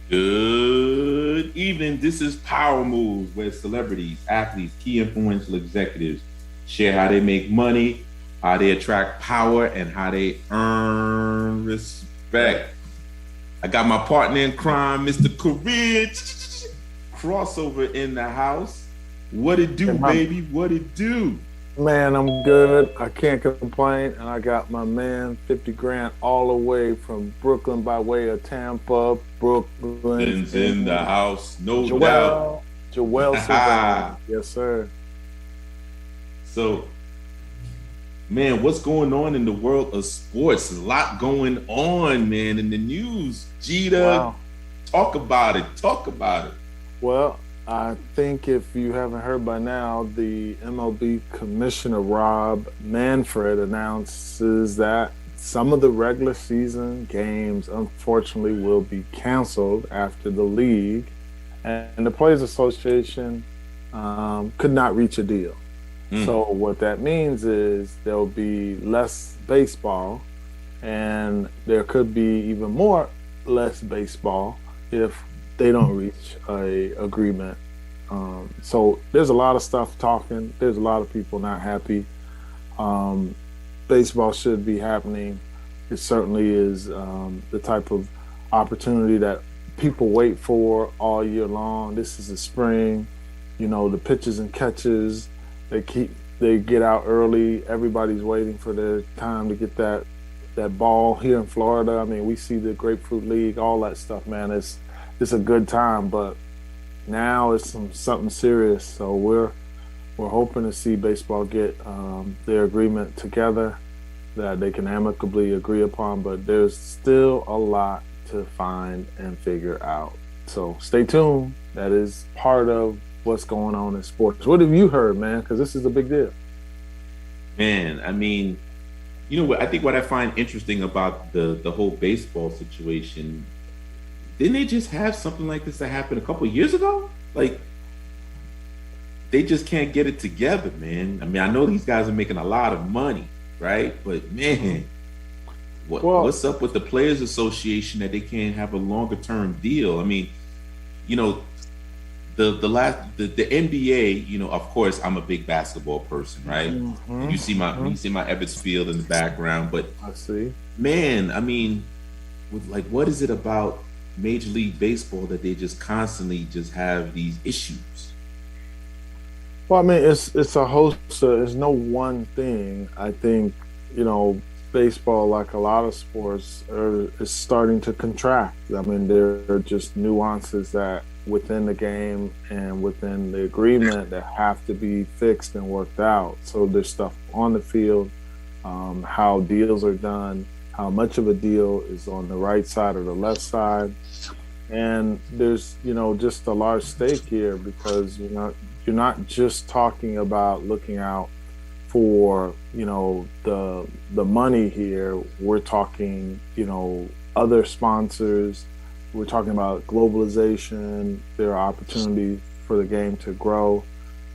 Good evening. This is Power Moves, where celebrities, athletes, key influential executives share how they make money, how they attract power, and how they earn respect. I got my partner in crime, Mr. Career Crossover in the house. What it do, And my baby? What it do? man, I'm good. I can't complain. And I got my man 50 grand all the way from Brooklyn by way of Tampa, Brooklyn, Ben's in the and house, no doubt. Joel Sylvain. Yes, sir. So, man, what's going on in the world of sports? There's a lot going on, man, in the news. Jeter, Wow. talk about it. Talk about it. Well, I think if you haven't heard by now, the MLB Commissioner Rob Manfred announces that some of the regular season games, unfortunately, will be canceled after the league and the Players Association could not reach a deal. Mm. So what that means is there'll be less baseball, and there could be even more less baseball if they don't reach a agreement. So there's a lot of stuff talking. There's a lot of people not happy. Um, Baseball should be happening. It certainly is the type of opportunity that people wait for all year long. This is the spring. You know, the pitches and catches, they keep they get out early. Everybody's waiting for their time to get that ball here in Florida. I mean, we see the Grapefruit League, all that stuff, man. It's a good time, but now it's something serious. So we're hoping to see baseball get their agreement together that they can amicably agree upon, but there's still a lot to find and figure out. So stay tuned. That is part of what's going on in sports. What have you heard, man? Because this is a big deal. Man, I mean, you know what? I think what I find interesting about the whole baseball situation, didn't they just have something like this that happened a couple of years ago? Like, they just can't get it together, man. I mean, I know these guys are making a lot of money, right? But man, Well, what's up with the Players Association that they can't have a longer term deal? I mean, you know, the NBA, you know, of course, I'm a big basketball person, right? hmm You hmm see my Ebbets Field in the background, but I see. man, I mean, with like, what is it about Major League Baseball that they just constantly just have these issues? Well, I mean, it's a host. It's no one thing. I think you know, baseball, like a lot of sports, is starting to contract. I mean, there are just nuances that within the game and within the agreement that have to be fixed and worked out. So there's stuff on the field, how deals are done, how much of a deal is on the right side or the left side, and there's just a large stake here because you're not just talking about looking out for the money here. We're talking other sponsors. We're talking about globalization. There are opportunities for the game to grow.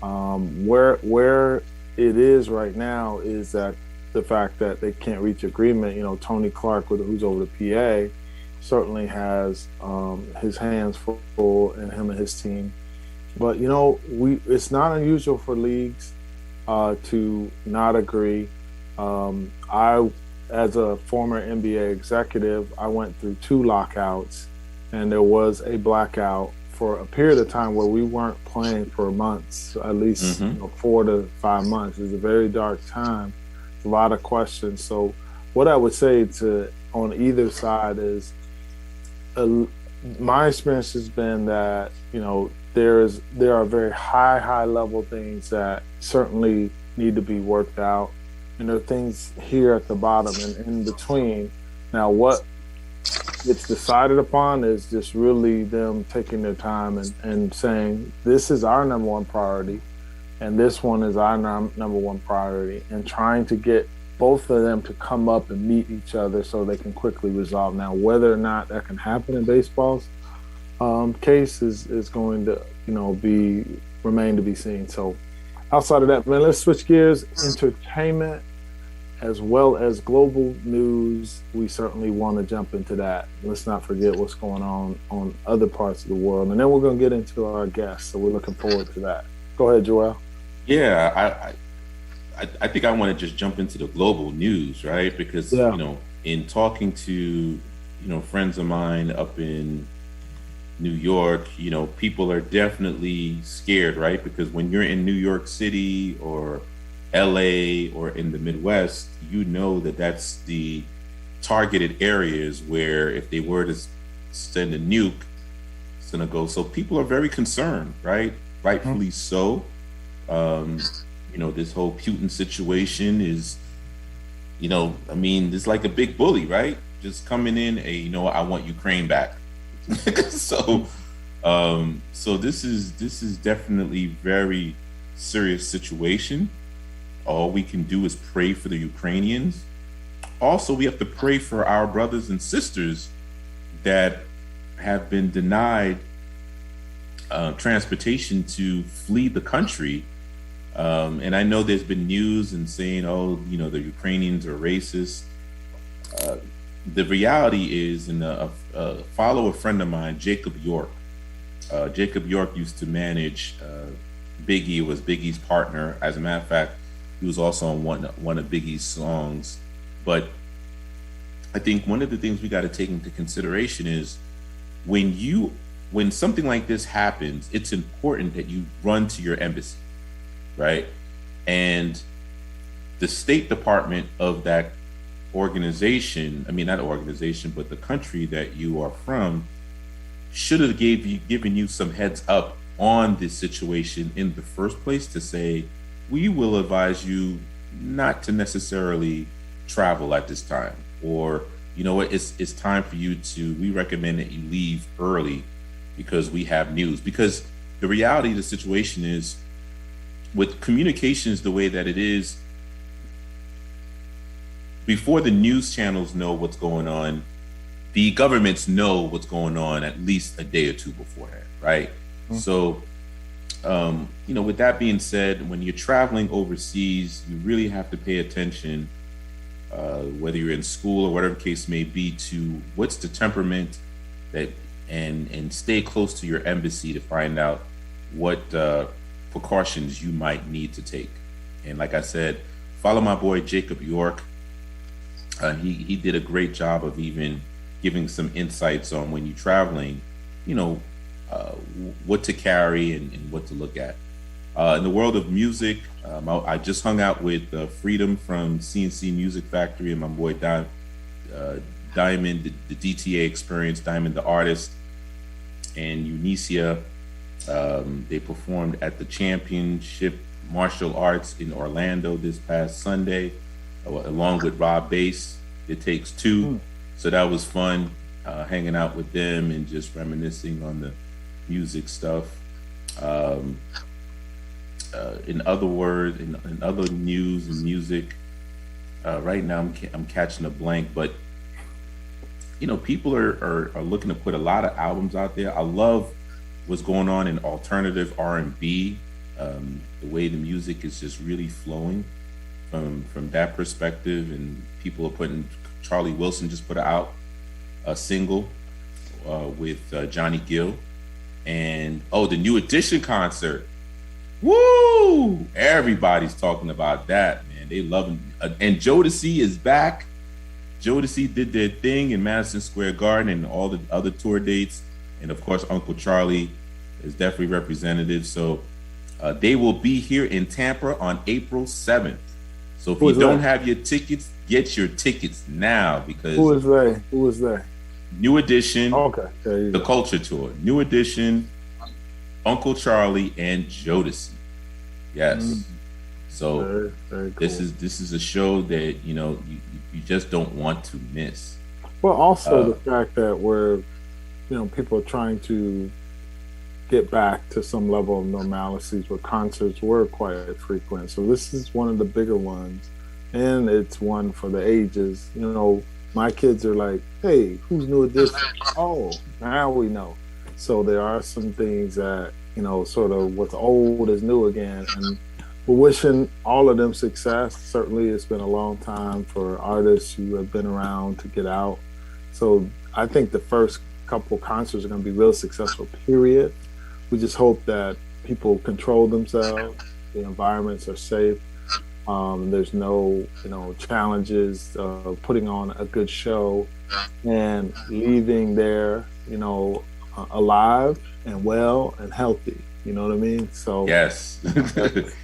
Where it is right now is that the fact that they can't reach agreement. Tony Clark, who's over the PA, certainly has his hands full, and him and his team. But we it's not unusual for leagues to not agree. I, as a former NBA executive, I went through two lockouts, and there was a blackout for a period of time where we weren't playing for months, at least Mm-hmm. 4 to 5 months. It was a very dark time, a lot of questions. So, what I would say to on either side is, uh, my experience has been that there are very high level things that certainly need to be worked out, and there are things here at the bottom and in between. Now, what gets decided upon is just really them taking their time and saying, this is our number one priority, and this one is our number one priority, and trying to get both of them to come up and meet each other so they can quickly resolve. Now, whether or not that can happen in baseball's case is going to be remain to be seen. So outside of that, man, let's switch gears. Entertainment as well as global news, we certainly want to jump into that. Let's not forget what's going on other parts of the world. And then we're going to get into our guests. So we're looking forward to that. Go ahead, Joel. Yeah, I think I want to just jump into the global news, right? Because, Yeah. In talking to, friends of mine up in New York, people are definitely scared, right? Because when you're in New York City or LA or in the Midwest, that that's the targeted areas where if they were to send a nuke, it's going to go. So people are very concerned, right? Rightfully so. This whole Putin situation is, it's like a big bully, right? Just coming in, I want Ukraine back. So this is definitely very serious situation. All we can do is pray for the Ukrainians. Also, we have to pray for our brothers and sisters that have been denied transportation to flee the country. And I know there's been news and saying, the Ukrainians are racist. The reality is, and a friend of mine, Jacob York. Jacob York used to manage Biggie, was Biggie's partner. As a matter of fact, he was also on one of Biggie's songs. But I think one of the things we got to take into consideration is when something like this happens, it's important that you run to your embassy, right? And the State Department of that organization, not organization, but the country that you are from, should have given you some heads up on this situation in the first place to say, we will advise you not to necessarily travel at this time, or it's time for you we recommend that you leave early because we have news. Because the reality of the situation is, with communications the way that it is, before the news channels know what's going on, the governments know what's going on at least a day or two beforehand, right? Mm-hmm. So, with that being said, when you're traveling overseas, you really have to pay attention, whether you're in school or whatever the case may be, to what's the temperament and stay close to your embassy to find out what precautions you might need to take. And like I said, follow my boy Jacob York. He did a great job of even giving some insights on when you're traveling, what to carry and what to look at. In the world of music, I just hung out with Freedom from CNC Music Factory and my boy Diamond, the DTA Experience, Diamond the Artist, and Unicia. They performed at the Championship Martial Arts in Orlando this past Sunday, along with Rob Bass. It Takes Two. So that was fun, hanging out with them and just reminiscing on the music stuff. In other words, in other news and music, right now I'm catching a blank, but people are looking to put a lot of albums out there. I love what's going on in alternative R&B. The way the music is just really flowing from that perspective, and people are putting. Charlie Wilson just put out a single with Johnny Gill, and the New Edition concert. Woo! Everybody's talking about that, man. They love him. And Jodeci is back. Jodeci did their thing in Madison Square Garden and all the other tour dates, and of course Uncle Charlie is definitely representative. So they will be here in Tampa on April 7th. So if you don't have your tickets, get your tickets now, because Who is they? New Edition, okay, the Culture Tour, New Edition, Uncle Charlie, and Jodeci. Yes. So very cool. This is a show that you just don't want to miss. Well, also the fact that we're people are trying to get back to some level of normalcy, where concerts were quite frequent. So this is one of the bigger ones, and it's one for the ages. My kids are like, hey, who's New Edition? Oh, now we know. So there are some things that, sort of what's old is new again. And we're wishing all of them success. Certainly, it's been a long time for artists who have been around to get out. So I think the first couple concerts are going to be real successful, period. We just hope that people control themselves, the environments are safe, there's no, challenges of putting on a good show and leaving there, alive and well and healthy. You know what I mean? So Yes.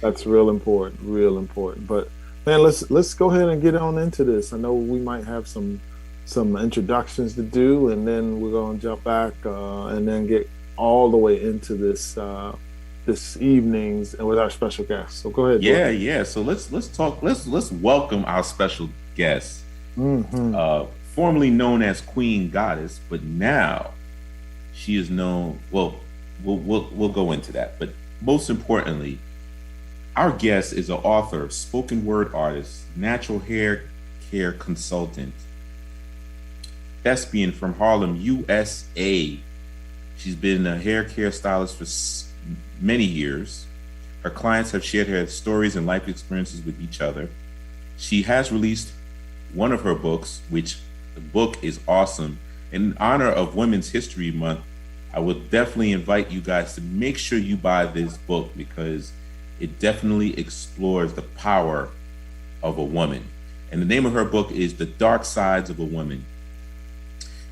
that's real important, real important. But man, let's go ahead and get on into this. I know we might have some introductions to do, and then we're gonna jump back and then get all the way into this evening's and with our special guest. So go ahead. Yeah. So let's talk. Let's welcome our special guest, formerly known as Queen Goddess, but now she is known. Well, we'll go into that. But most importantly, our guest is an author, spoken word artist, natural hair care consultant, thespian from Harlem, USA. She's been a hair care stylist for many years. Her clients have shared her stories and life experiences with each other. She has released one of her books, which the book is awesome. In honor of Women's History Month, I would definitely invite you guys to make sure you buy this book because it definitely explores the power of a woman. And the name of her book is The Dark Sides of a Woman.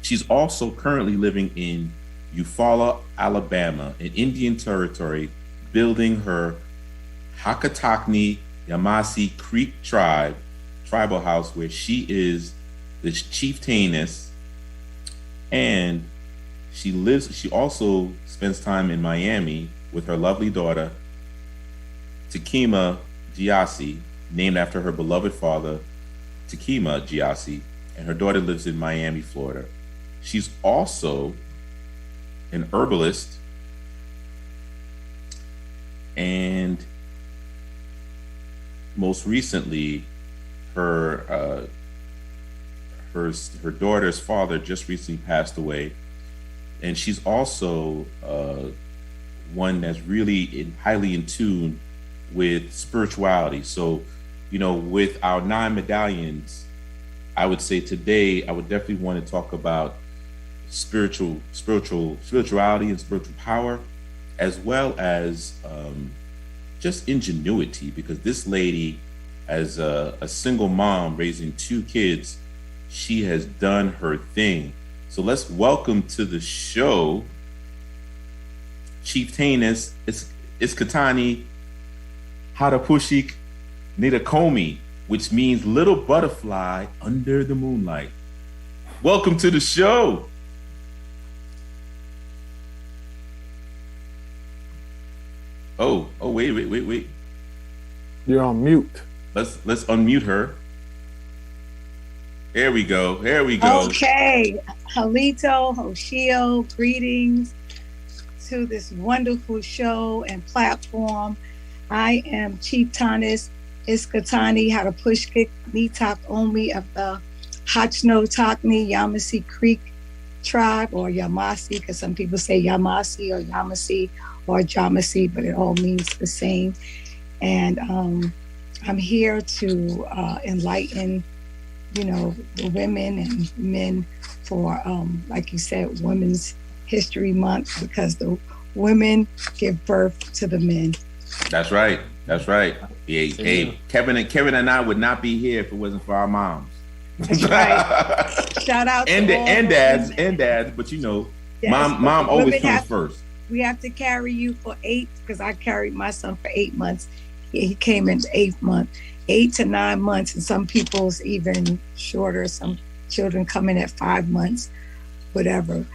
She's also currently living in Eufaula, Alabama, in Indian Territory, building her Hakatokni Yamasi Creek tribal house, where she is the chieftainess, and she also spends time in Miami with her lovely daughter, Takima Giassi, named after her beloved father, Takima Giassi, and her daughter lives in Miami, Florida. She's also an herbalist, and most recently, her daughter's father just recently passed away, and she's also one that's really highly in tune with spirituality. So, with our 9 medallions, I would say today I would definitely want to talk about spirituality and spiritual power, as well as just ingenuity, because this lady, as a single mom raising 2 kids, she has done her thing. So let's welcome to the show Chieftainess Iskatani Hadapushik Nidakomi, which means little butterfly under the moonlight. Welcome to the show. Oh, wait. You're on mute. Let's unmute her. There we go. Okay. Halito, Hoshio, greetings to this wonderful show and platform. I am Chieftainess Iskatani Hadapushkik Nitak Omi of the Hachnotokni Yamasi Creek tribe, or Yamasi, because some people say Yamasi or Yamasi or Jamasi, but it all means the same. And I'm here to enlighten, the women and men for, like you said, Women's History Month, because the women give birth to the men. That's right. Hey, Kevin and I would not be here if it wasn't for our moms. That's right. Shout out and to all dads, but yes, mom always comes first. We have to carry you for 8, because I carried my son for 8 months. He came in the 8th month, 8 to 9 months, and some people's even shorter. Some children come in at 5 months, whatever.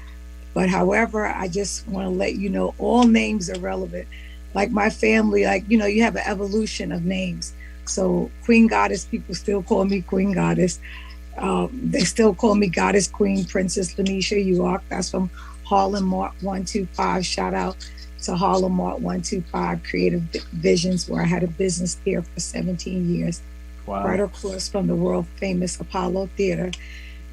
But however, I just want to let you know all names are relevant. Like my family, you have an evolution of names. So Queen Goddess, people still call me Queen Goddess. They still call me Goddess Queen Princess Lanisha York. That's from Harlem Mart 125. Shout out to Harlem Mart 125 Creative Visions, where I had a business there for 17 years. Wow. Right across from the world famous Apollo Theater.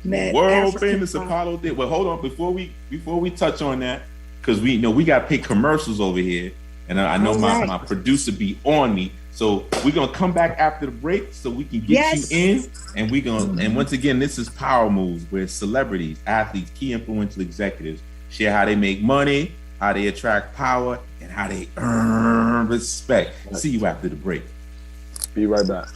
Famous Apollo Theater. Well, hold on, before we touch on that, because we got to pay commercials over here, and I know my producer be on me. So we're gonna come back after the break so we can get you in, and and once again, this is Power Moves, where celebrities, athletes, key influential executives share how they make money, how they attract power, and how they earn respect. See you after the break. Be right back.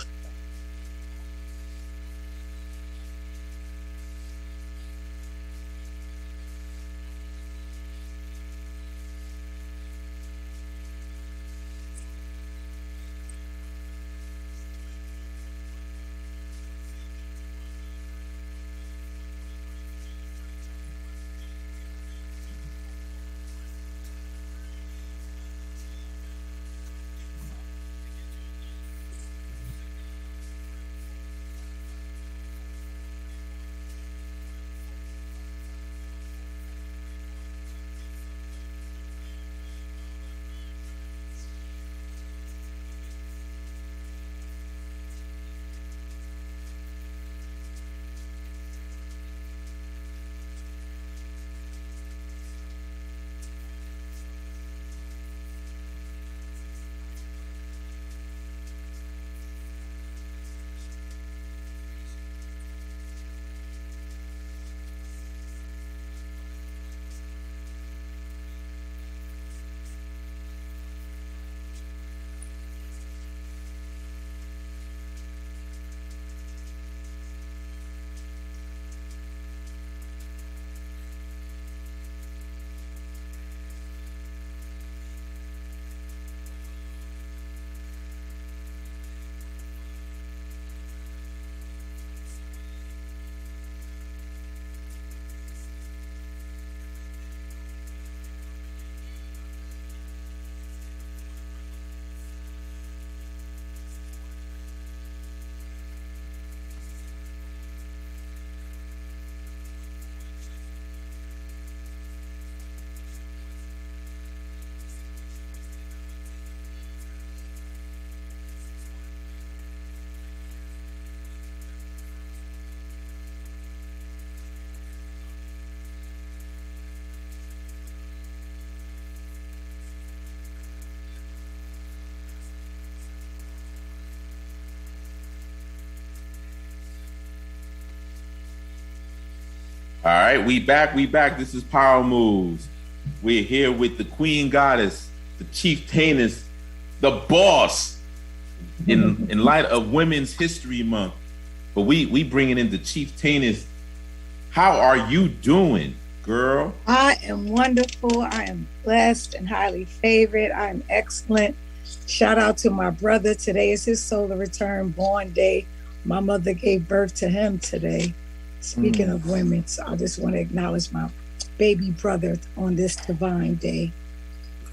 All right, we back. This is Power Moves. We're here with the Queen Goddess, the Chieftainess, the boss, in light of Women's History Month. But we bringing in the Chieftainess. How are you doing, girl? I am wonderful. I am blessed and highly favored. I am excellent. Shout out to my brother. Today is his solar return born day. My mother gave birth to him today. Speaking of women, so I just want to acknowledge my baby brother on this divine day.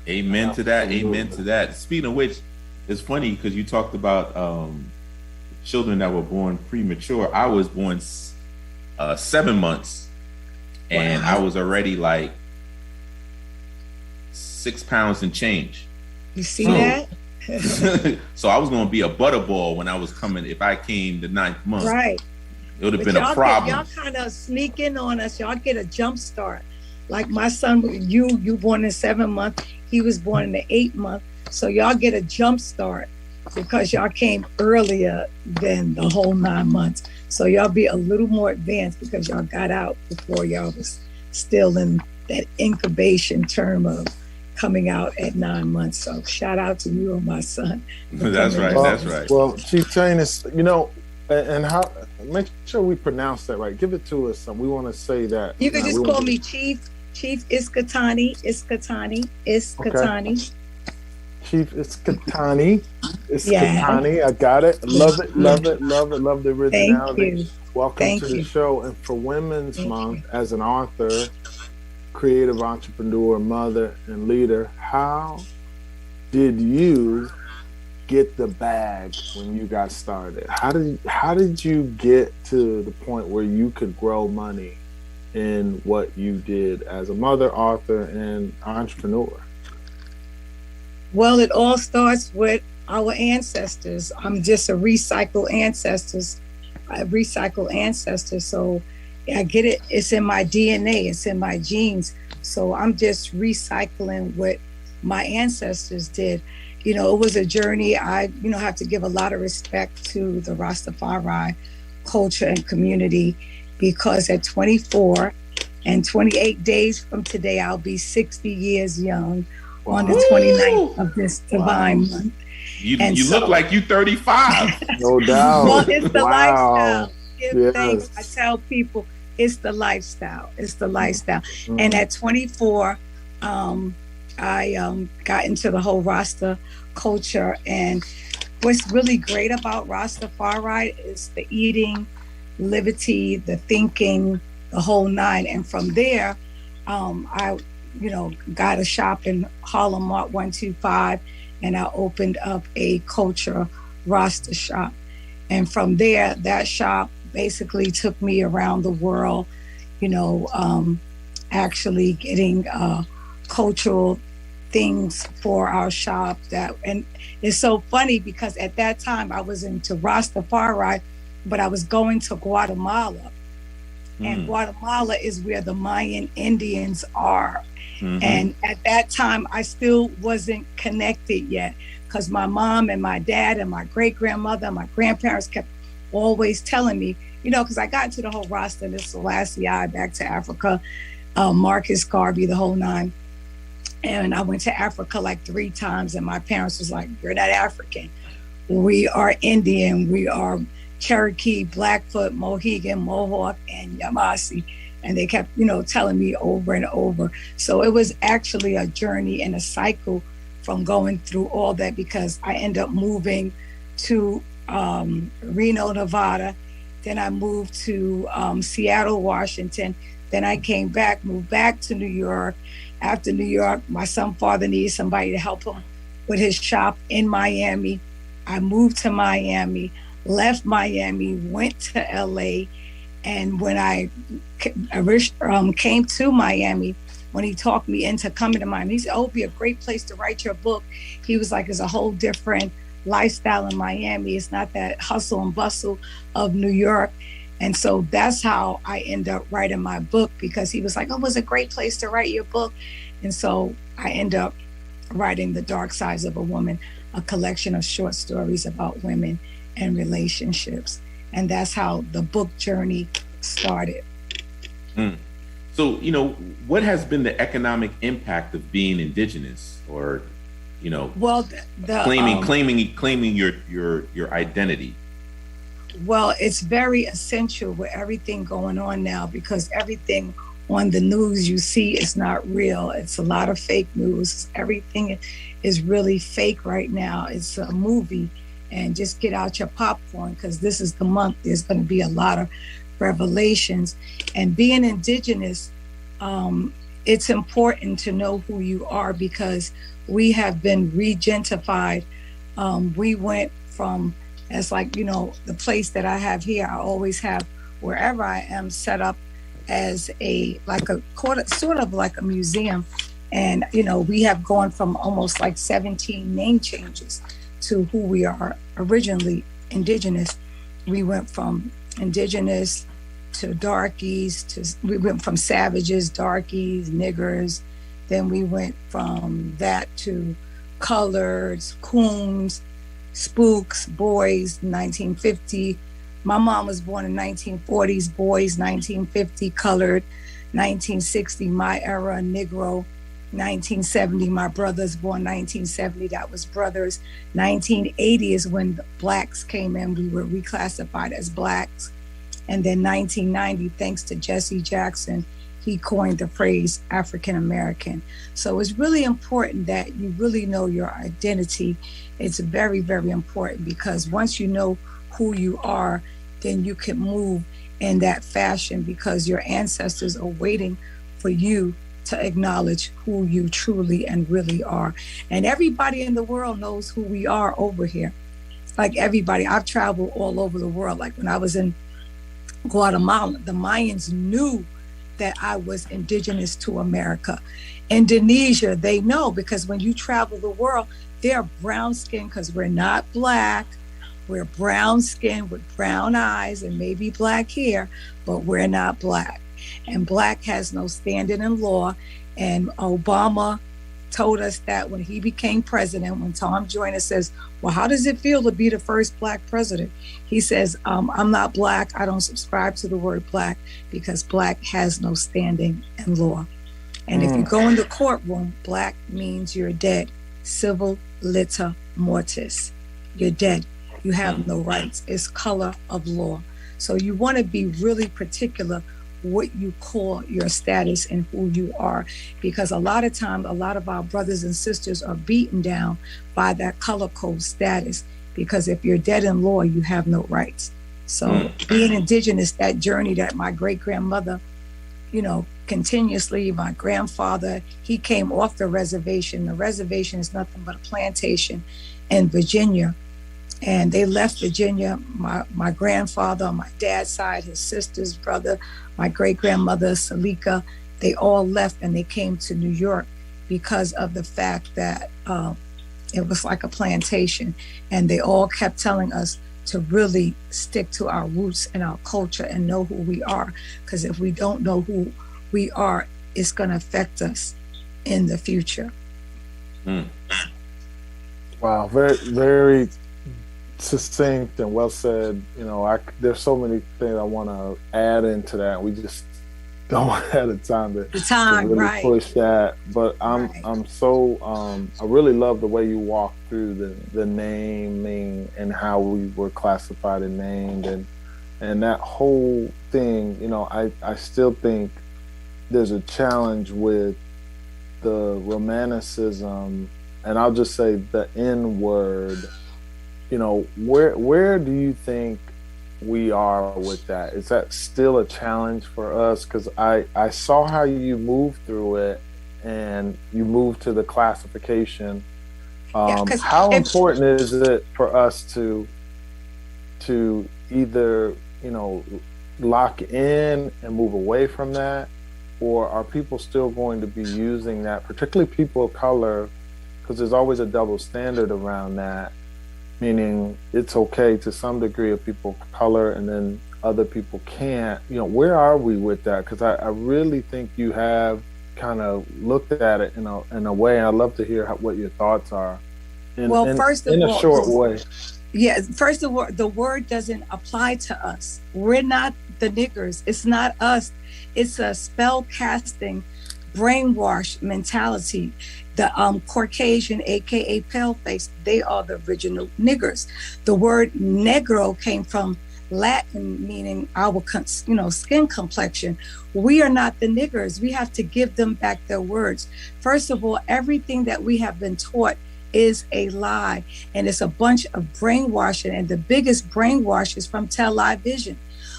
Amen to that. Amen to that. Speaking of which, it's funny because you talked about children that were born premature. I was born 7 months, and I was already like 6 pounds and change. You see that? So I was going to be a butterball when I was coming. If I came the 9th month, right? It would have been a problem. Y'all kind of sneaking on us. Y'all get a jump start. Like my son, you born in 7 months. He was born in the 8th month. So y'all get a jump start because y'all came earlier than the whole 9 months. So y'all be a little more advanced because y'all got out before y'all was still in that incubation term of coming out at 9 months. So shout out to you and my son. That's right. That's right. Well, Chieftainess, and how make sure we pronounce that right. Give it to us. We want to say that. You can just call me Chief Iskatani. Okay. Chief Iskatani. Yeah. I got it. Love the originality. Thank you. Welcome to the show. And for Women's Month, as an author, creative entrepreneur, mother, and leader, how did you get the bag when you got started? How did you get to the point where you could grow money in what you did as a mother, author, and entrepreneur? Well, it all starts with our ancestors. I'm just a recycled ancestor. So I get it. It's in my DNA. It's in my genes. So I'm just recycling what my ancestors did. it was a journey. I, have to give a lot of respect to the Rastafari culture and community, because at 24 and 28 days from today, I'll be 60 years young on the 29th of this divine month. You look like you 35. No doubt. Well, it's the lifestyle. Yes. Thanks. I tell people it's the lifestyle. It's the lifestyle. And at 24, I got into the whole Rasta culture. And what's really great about Rastafari is the eating, liberty, the thinking, the whole nine. And from there, I, got a shop in Harlem Mart 125, and I opened up a culture Rasta shop. And from there, that shop basically took me around the world, actually getting cultural things for our shop. And it's so funny because at that time I was into Rastafari, but I was going to Guatemala. And Guatemala is where the Mayan Indians are. And at that time, I still wasn't connected yet, because my mom and my dad and my great-grandmother and my grandparents kept always telling me, because I got into the whole Rasta and the Selassie, back to Africa, Marcus Garvey, the whole nine. And I went to Africa like 3 times, and my parents was like, "You're not African. We are Indian. We are Cherokee, Blackfoot, Mohegan, Mohawk, and Yamasee." And they kept, telling me over and over. So it was actually a journey and a cycle from going through all that, because I ended up moving to Reno, Nevada. Then I moved to Seattle, Washington. Then I came back, moved back to New York. After New York, my son's father needed somebody to help him with his shop in Miami. I moved to Miami, left Miami, went to LA. And when I came to Miami, when he talked me into coming to Miami, he said, "Oh, it'd be a great place to write your book." He was like, "It's a whole different lifestyle in Miami. It's not that hustle and bustle of New York." And so that's how I ended up writing my book, because he was like, "Oh, it was a great place to write your book." And so I ended up writing The Dark Sides of a Woman, a collection of short stories about women and relationships. And that's how the book journey started. So, what has been the economic impact of being indigenous, or, well, claiming your identity? Well, it's very essential with everything going on now, because everything on the news you see is not real. It's a lot of fake news. Everything is really fake right now. It's a movie. And just get out your popcorn, because this is the month. There's going to be a lot of revelations. And being indigenous, it's important to know who you are, because we have been regentified. We went from, as like, the place that I have here, I always have wherever I am set up as sort of like a museum. And, we have gone from almost like 17 name changes to who we are originally, indigenous. We went from indigenous to darkies, we went from savages, darkies, niggers. Then we went from that to coloreds, coons, spooks, boys, 1950. My mom was born in 1940s, boys, 1950, colored, 1960, my era, Negro. 1970, my brother's born 1970, that was brothers. 1980 is when the blacks came in, we were reclassified as blacks. And then 1990, thanks to Jesse Jackson, he coined the phrase African American. So it's really important that you really know your identity. It's very, very important, because once you know who you are, then you can move in that fashion, because your ancestors are waiting for you to acknowledge who you truly and really are. And everybody in the world knows who we are over here. Like everybody, I've traveled all over the world. Like when I was in Guatemala, the Mayans knew that I was indigenous to America. Indonesia, they know, because when you travel the world, they're brown skinned, because we're not black. We're brown skinned with brown eyes and maybe black hair, but we're not black. And black has no standing in law. And Obama told us that when he became president, when Tom Joyner says, well, how does it feel to be the first Black president? He says, I'm not Black. I don't subscribe to the word Black because Black has no standing in law. And if you go in the courtroom, Black means you're dead. Civil lita mortis. You're dead. You have no rights. It's color of law. So you want to be really particular what you call your status and who you are, because a lot of times, a lot of our brothers and sisters are beaten down by that color code status, because if you're dead in law, you have no rights. So being indigenous, that journey that my great-grandmother, you know, continuously, my grandfather, he came off the reservation. The reservation is nothing but a plantation in Virginia. And they left Virginia, my grandfather on my dad's side, his sister's brother, my great-grandmother, Salika, they all left and they came to New York because of the fact that it was like a plantation. And they all kept telling us to really stick to our roots and our culture and know who we are. Because if we don't know who we are, it's going to affect us in the future. Wow, very, very succinct and well said. You know, there's so many things I want to add into that. We just don't have the time to really push that. But I'm so I really love the way you walk through the naming and how we were classified and named and that whole thing. You know, I still think there's a challenge with the romanticism, and I'll just say the N word. You know, where do you think we are with that? Is that still a challenge for us? Because I saw how you moved through it and you moved to the classification. How important is it for us to either, you know, lock in and move away from that? Or are people still going to be using that, particularly people of color? Because there's always a double standard around that. Meaning it's okay to some degree of people of color and then other people can't. You know, where are we with that? Because I really think you have kind of looked at it in a way, and I'd love to hear what your thoughts are. In a short way. Yeah, first of all, the word doesn't apply to us. We're not the niggers. It's not us. It's a spell casting, brainwash mentality. The Caucasian, aka paleface, they are the original niggers. The word negro came from Latin, meaning our skin complexion. We are not the niggers. We have to give them back their words. First of all, everything that we have been taught is a lie, and it's a bunch of brainwashing, and the biggest brainwash is from television.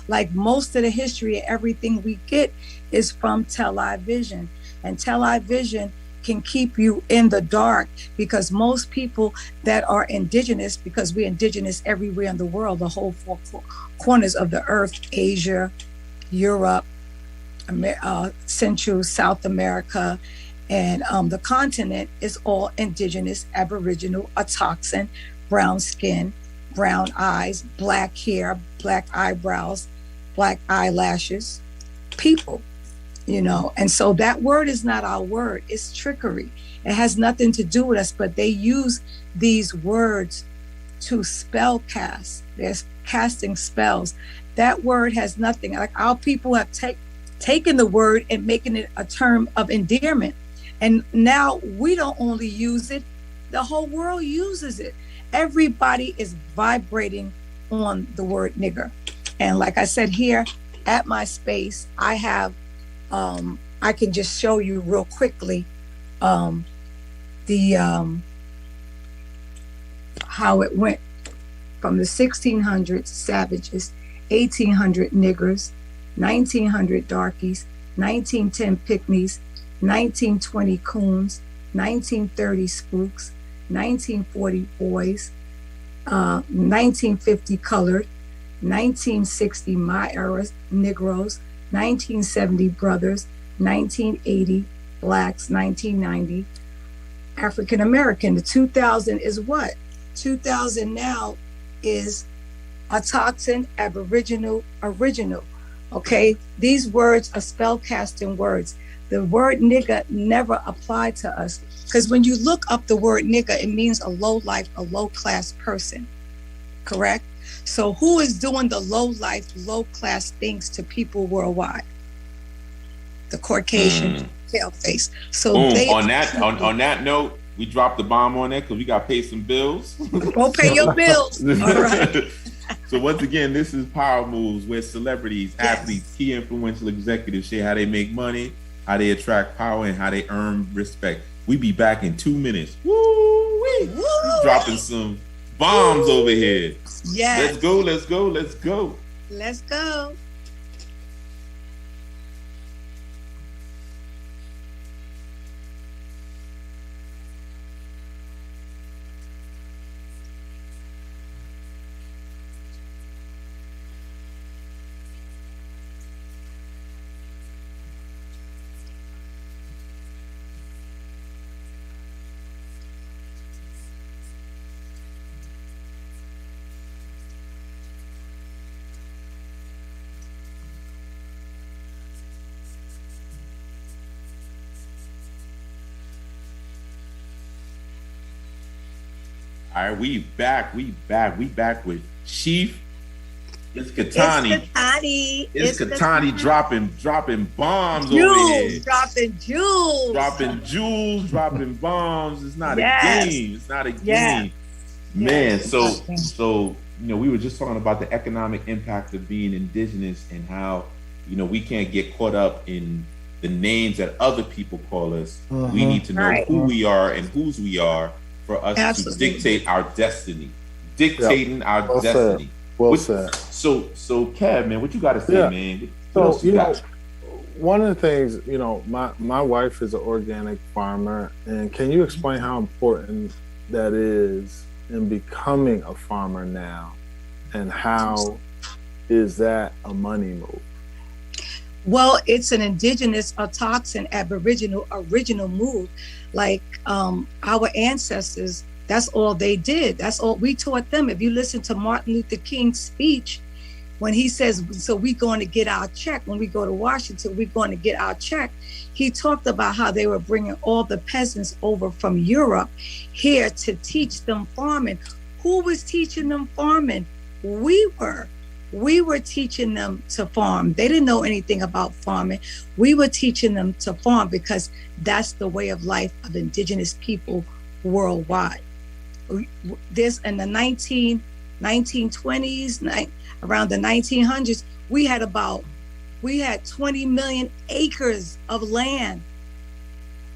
Like most of the history of everything we get is from television, and television can keep you in the dark, because most people that are indigenous, because we're indigenous everywhere in the world, the whole four corners of the earth, Asia, Europe, Central, South America, and the continent is all indigenous, aboriginal, autochthon, brown skin, brown eyes, black hair, black eyebrows, black eyelashes, people. You know, and so that word is not our word. It's trickery. It has nothing to do with us, but they use these words to spell cast. They're casting spells. That word has nothing. Like our people have taken the word and making it a term of endearment. And now we don't only use it, the whole world uses it. Everybody is vibrating on the word nigger. And like I said, here at my space, I have I can just show you real quickly how it went from the 1600s savages, 1800 niggers, 1900 darkies, 1910 pygmies, 1920 coons, 1930 spooks, 1940 boys, 1950 colored, 1960 my era Negroes, 1970 brothers, 1980 blacks, 1990 African American. The 2000 is what? 2000 now is autochthon, aboriginal, original. Okay, these words are spell casting words. The word nigger never applied to us. Because when you look up the word nigger, it means a low life, a low class person. Correct? So who is doing the low life, low class things to people worldwide? The Caucasian pale face. So boom. On that note, we dropped the bomb on that because we got to pay some bills. Go pay your bills. All right. So once again, this is Power Moves, where celebrities, athletes, key influential executives share how they make money, how they attract power, and how they earn respect. We be back in 2 minutes. Woo-wee. Dropping some bombs over here. Yes. Let's go, let's go, let's go. Let's go. All right, we back with Chief. It's Katani. It's Katani dropping bombs over here. Dropping jewels. Dropping bombs. It's not a game. It's not a game. Man, so we were just talking about the economic impact of being indigenous and how, we can't get caught up in the names that other people call us. We need to know who we are and whose we are for us to dictate our destiny. Our destiny. Well said. So Kev, man, what you got to say, man? So, one of the things, my wife is an organic farmer, and can you explain how important that is in becoming a farmer now, and how is that a money move? Well, it's an indigenous, a toxin, aboriginal, original move. Like our ancestors, that's all they did. That's all we taught them. If you listen to Martin Luther King's speech, when he says, so we're going to get our check, when we go to Washington, we're going to get our check. He talked about how they were bringing all the peasants over from Europe here to teach them farming. Who was teaching them farming? We were teaching them to farm. They didn't know anything about farming. We were teaching them to farm because that's the way of life of indigenous people worldwide. This in the 1920s, around the 1900s, we had 20 million acres of land.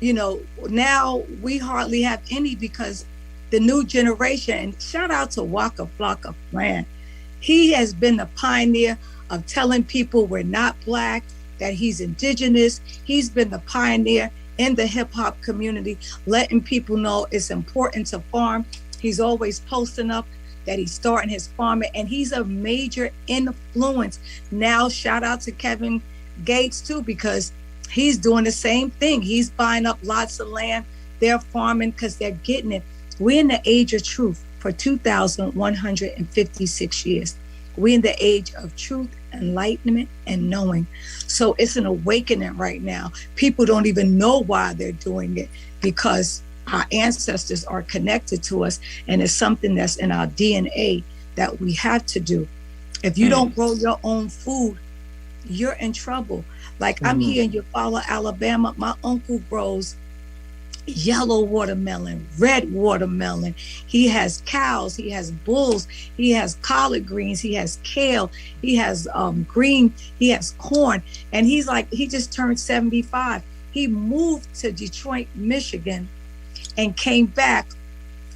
Now we hardly have any because the new generation, and shout out to Waka Flocka Flan. He has been the pioneer of telling people we're not Black, that he's indigenous. He's been the pioneer in the hip hop community, letting people know it's important to farm. He's always posting up that he's starting his farming, and he's a major influence. Now, shout out to Kevin Gates too, because he's doing the same thing. He's buying up lots of land. They're farming because they're getting it. We're in the age of truth for 2,156 years. We're in the age of truth, enlightenment, and knowing. So it's an awakening right now. People don't even know why they're doing it because our ancestors are connected to us, and it's something that's in our DNA that we have to do. If you don't grow your own food, you're in trouble. Like I'm here in Eufaula, Alabama. My uncle grows yellow watermelon, red watermelon. He has cows, he has bulls, he has collard greens, he has kale, he has green, he has corn. And he just turned 75. He moved to Detroit, Michigan, and came back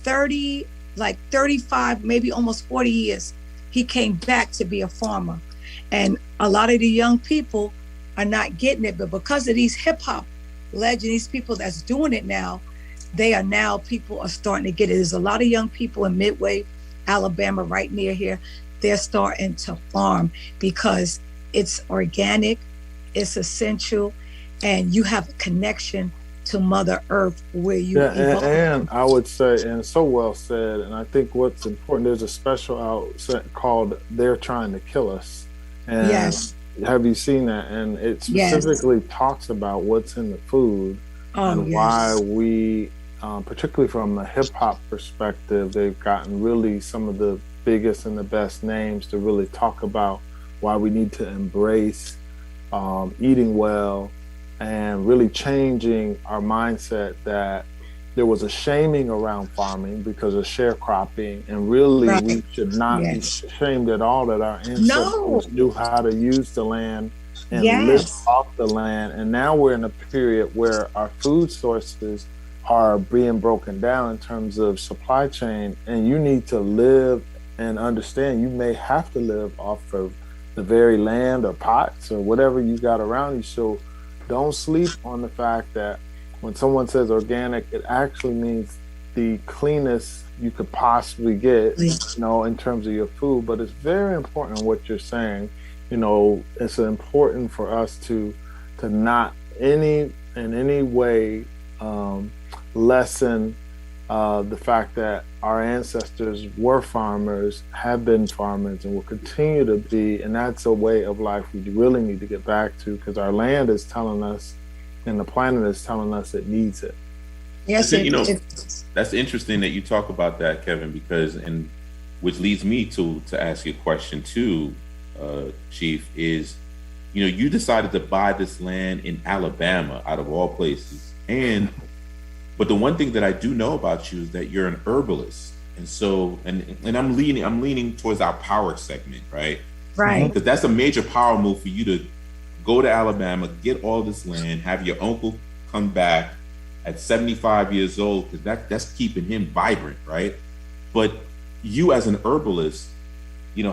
35, maybe almost 40 years. He came back to be a farmer. And a lot of the young people are not getting it, but because of these hip hop legends, these people that's doing it now, people are starting to get it. There's a lot of young people in Midway, Alabama, right near here. They're starting to farm because it's organic, it's essential, and you have a connection to Mother Earth where you evolve. And I would say, and so well said, and I think what's important, there's a special outset called They're Trying to Kill Us. And yes. Have you seen that? And it specifically talks about what's in the food and why we particularly from a hip hop perspective, they've gotten really some of the biggest and the best names to really talk about why we need to embrace eating well and really changing our mindset that there was a shaming around farming because of sharecropping, and really we should not be ashamed at all that our ancestors knew how to use the land and live off the land. And now we're in a period where our food sources are being broken down in terms of supply chain, and you need to live and understand you may have to live off of the very land or pots or whatever you got around you. So don't sleep on the fact that when someone says organic, it actually means the cleanest you could possibly get, in terms of your food. But it's very important what you're saying. It's important for us to not in any way lessen the fact that our ancestors were farmers, have been farmers, and will continue to be. And that's a way of life we really need to get back to, because our land is telling us, and the planet is telling us it needs it. Yes, that's interesting that you talk about that, Kevin, because, and which leads me to ask you a question too, Chief, is, you decided to buy this land in Alabama out of all places. But the one thing that I do know about you is that you're an herbalist. And so, and I'm leaning towards our power segment, right? Right. Because that's a major power move for you to go to Alabama, get all this land, have your uncle come back at 75 years old, because that's keeping him vibrant, right? But you as an herbalist,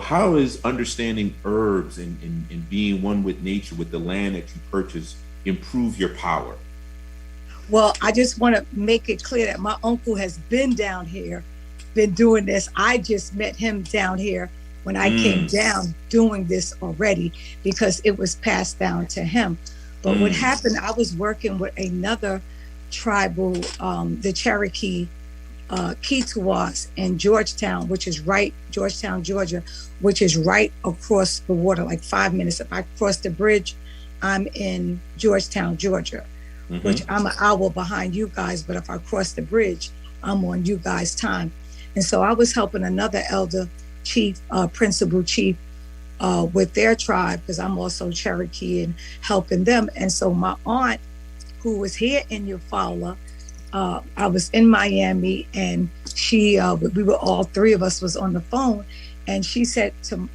how is understanding herbs and being one with nature, with the land that you purchase, improve your power? Well, I just want to make it clear that my uncle has been down here, been doing this. I just met him down here when I came down doing this already, because it was passed down to him. But what happened, I was working with another tribal, the Cherokee Kituwas in Georgetown, Georgetown, Georgia, which is right across the water, like 5 minutes. If I cross the bridge, I'm in Georgetown, Georgia, which I'm an hour behind you guys. But if I cross the bridge, I'm on you guys' time. And so I was helping another elder chief, principal chief, with their tribe, because I'm also Cherokee, and helping them. And so my aunt, who was here in Eufaula, I was in Miami, and she, we were all three of us was on the phone, and she said to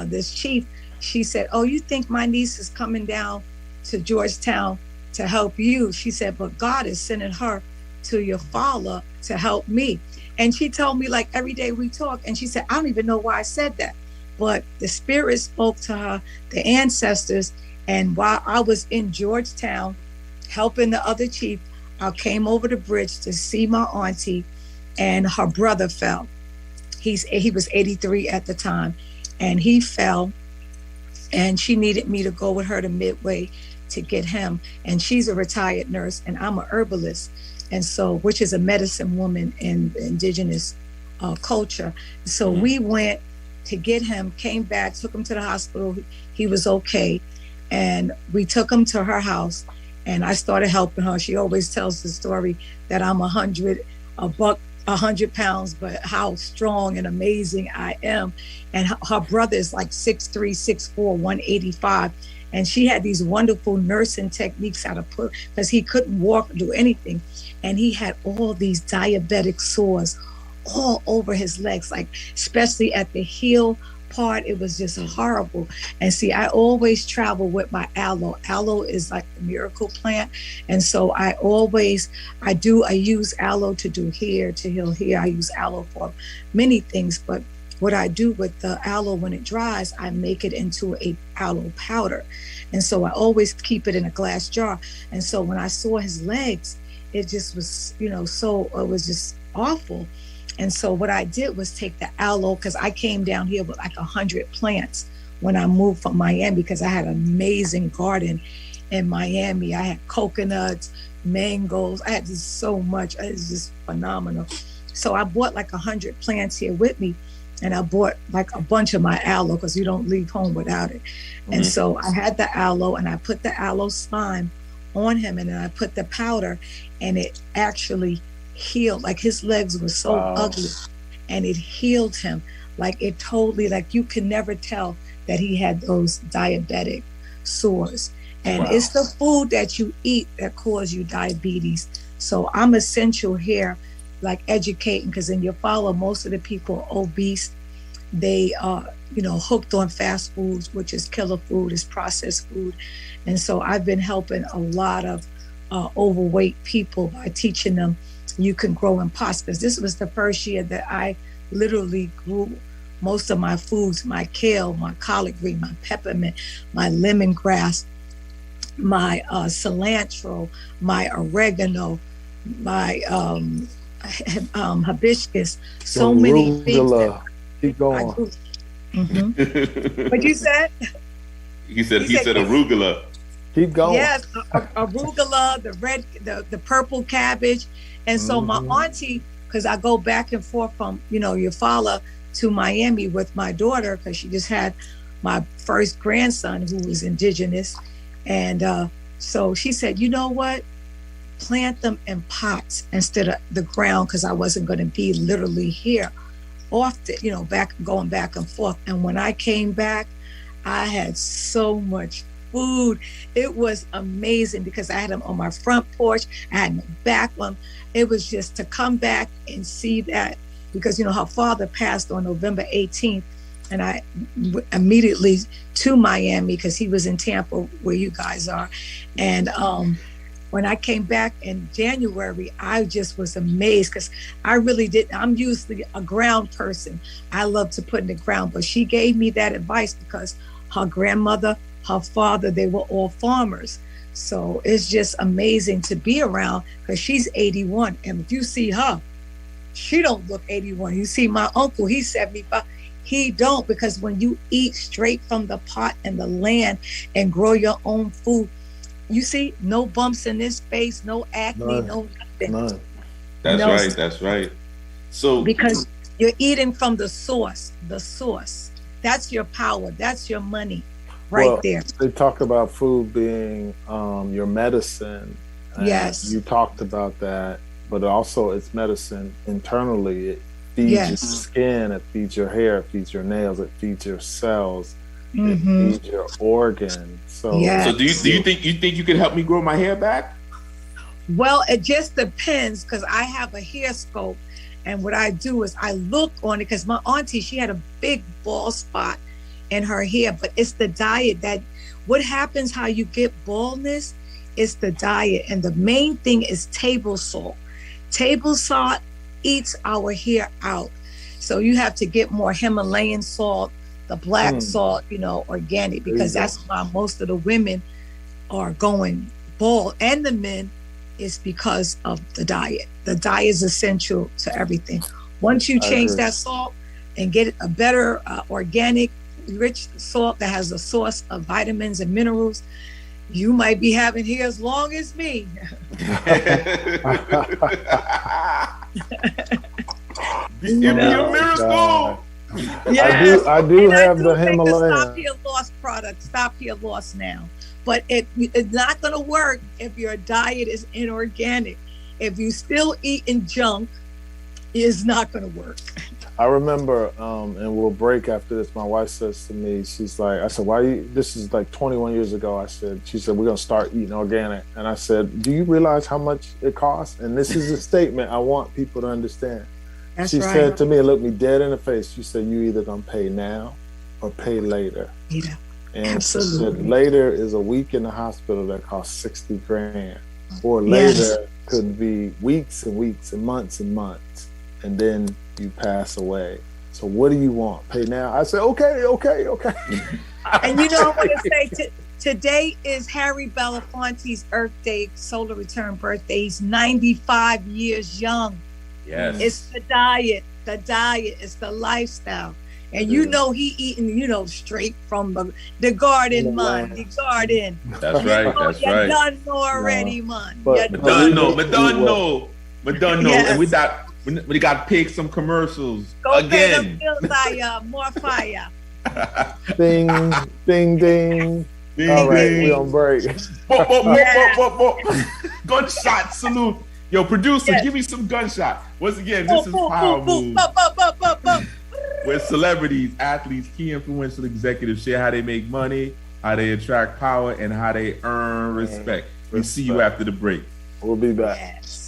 this chief, she said, "Oh, you think my niece is coming down to Georgetown to help you?" She said, "But God is sending her to Eufaula to help me." And she told me, like, every day we talk, and she said, "I don't even know why I said that, but the spirit spoke to her, the ancestors." And while I was in Georgetown helping the other chief, I came over the bridge to see my auntie, and her brother fell. He was 83 at the time, and he fell, and she needed me to go with her to Midway to get him. And she's a retired nurse, and I'm a herbalist, and so, which is a medicine woman in the indigenous culture. So we went to get him, came back, took him to the hospital. He was okay, and we took him to her house, and I started helping her. She always tells the story that I'm 100 pounds, but how strong and amazing I am. And her brother is like 6'3", 6'4", 185. And she had these wonderful nursing techniques how to put, because he couldn't walk or do anything. And he had all these diabetic sores all over his legs, like especially at the heel part. It was just horrible. And see, I always travel with my aloe. Aloe is like the miracle plant. And so I use aloe to do hair, to heal hair. I use aloe for many things, but what I do with the aloe, when it dries, I make it into a aloe powder. And so I always keep it in a glass jar. And so when I saw his legs, it just was, it was just awful. And so what I did was take the aloe, because I came down here with like 100 plants when I moved from Miami, because I had an amazing garden in Miami. I had coconuts, mangoes. I had just so much. It was just phenomenal. So I bought like 100 plants here with me, and I bought like a bunch of my aloe, because you don't leave home without it. And so I had the aloe, and I put the aloe slime on him, and then I put the powder, and it actually healed. Like his legs were so Wow. ugly, and it healed him. Like it totally, like you can never tell that he had those diabetic sores. And Wow. it's the food that you eat that cause you diabetes. So I'm essential here, like educating, because in your follow, most of the people obese, they are, hooked on fast foods, which is killer food, is processed food. And so I've been helping a lot of overweight people by teaching them you can grow in pots. Because this was the first year that I literally grew most of my foods, my kale, my collard green, my peppermint, my lemongrass, my cilantro, my oregano, my hibiscus, so many things. Keep going. What you said? He said arugula. Keep going. Yes, arugula, the purple cabbage. And so my auntie, because I go back and forth from, your father to Miami with my daughter, because she just had my first grandson who was indigenous. And so she said, you know what? Plant them in pots instead of the ground, because I wasn't going to be literally here often, going back and forth. And when I came back, I had so much food. It was amazing because I had them on my front porch. I had them back on. It was just to come back and see that, because, her father passed on November 18th. And I immediately to Miami, because he was in Tampa where you guys are. And when I came back in January, I just was amazed, because I really didn't. I'm usually a ground person. I love to put in the ground. But she gave me that advice because her grandmother, her father, they were all farmers. So it's just amazing to be around, because she's 81. And if you see her, she don't look 81. You see my uncle, he's 75. He don't, because when you eat straight from the pot and the land and grow your own food, you see, no bumps in this face, no acne, no nothing. None. That's right. So because you're eating from the source. That's your power. That's your money right there. They talk about food being your medicine. Yes. You talked about that, but also it's medicine internally. It feeds your skin, it feeds your hair, it feeds your nails, it feeds your cells, it feeds your organs. So do you think you could help me grow my hair back? Well, it just depends, because I have a hair scope, and what I do is I look on it, because my auntie, she had a big bald spot in her hair, but it's the diet that what happens, how you get baldness, is the diet. And the main thing is table salt. Table salt eats our hair out. So you have to get more Himalayan salt, the black salt, organic, because that's why most of the women are going bald, and the men, is because of the diet. The diet is essential to everything. Once you change that salt and get a better organic, rich salt that has a source of vitamins and minerals, you might be having hair as long as me. Give me a miracle. Yes. I do have the Himalayan. Stop hair loss product. Stop hair loss now. But it's not going to work if your diet is inorganic. If you still eating junk, it's not going to work. I remember, and we'll break after this, my wife says to me, she's like, I said, this is like 21 years ago. She said, we're going to start eating organic. And I said, do you realize how much it costs? And this is a statement I want people to understand. She said to me, and looked me dead in the face, she said, you either going to pay now or pay later. Yeah. And absolutely. she said, later is a week in the hospital that costs 60 grand. Or later could be weeks and weeks and months, and then you pass away. So what do you want? Pay now? I said, okay. And I want to say, today is Harry Belafonte's Earth Day, solar return birthday. He's 95 years young. Yes. It's the diet. It's the lifestyle. And he eating, straight from the garden, man. The garden. That's right. You're done already, man. Madonna. Yes. And we got pick some commercials Go again. Pay the bills, more fire. Ding, ding, ding. All right, we on break. Gunshot salute. Yo, producer, Yes. give me some gunshot. Once again, this is Power Moves, where celebrities, athletes, key influential executives share how they make money, how they attract power, and how they earn respect. We see you after the break. We'll be back. Yes.